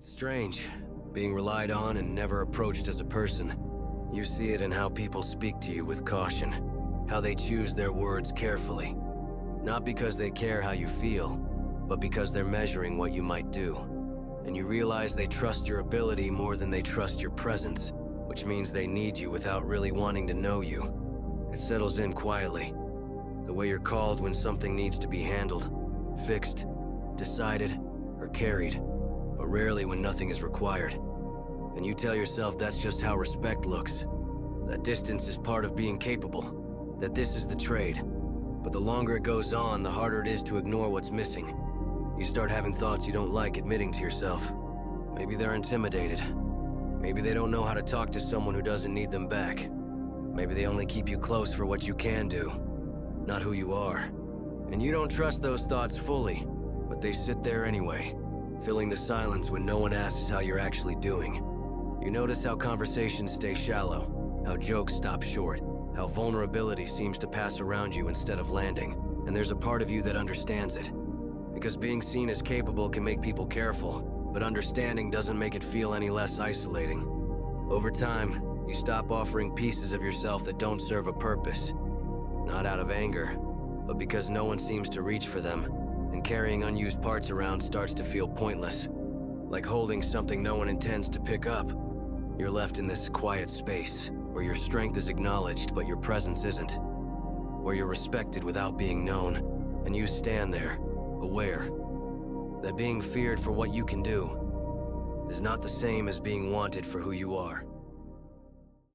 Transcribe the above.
It's strange, being relied on and never approached as a person. You see it in how people speak to you with caution, how they choose their words carefully. Not because they care how you feel, but because they're measuring what you might do. And you realize they trust your ability more than they trust your presence, which means they need you without really wanting to know you. It settles in quietly. The way you're called when something needs to be handled, fixed, decided, or carried, but rarely when nothing is required. And you tell yourself that's just how respect looks. That distance is part of being capable, that this is the trade. But the longer it goes on, the harder it is to ignore what's missing. You start having thoughts you don't like admitting to yourself. Maybe they're intimidated. Maybe they don't know how to talk to someone who doesn't need them back. Maybe they only keep you close for what you can do, not who you are. And you don't trust those thoughts fully, but they sit there anyway, filling the silence when no one asks how you're actually doing. You notice how conversations stay shallow, how jokes stop short, how vulnerability seems to pass around you instead of landing. And there's a part of you that understands it. Because being seen as capable can make people careful, but understanding doesn't make it feel any less isolating. Over time, you stop offering pieces of yourself that don't serve a purpose. Not out of anger, but because no one seems to reach for them, and carrying unused parts around starts to feel pointless. Like holding something no one intends to pick up. You're left in this quiet space, where your strength is acknowledged but your presence isn't. Where you're respected without being known, and you stand there, aware that being feared for what you can do is not the same as being wanted for who you are.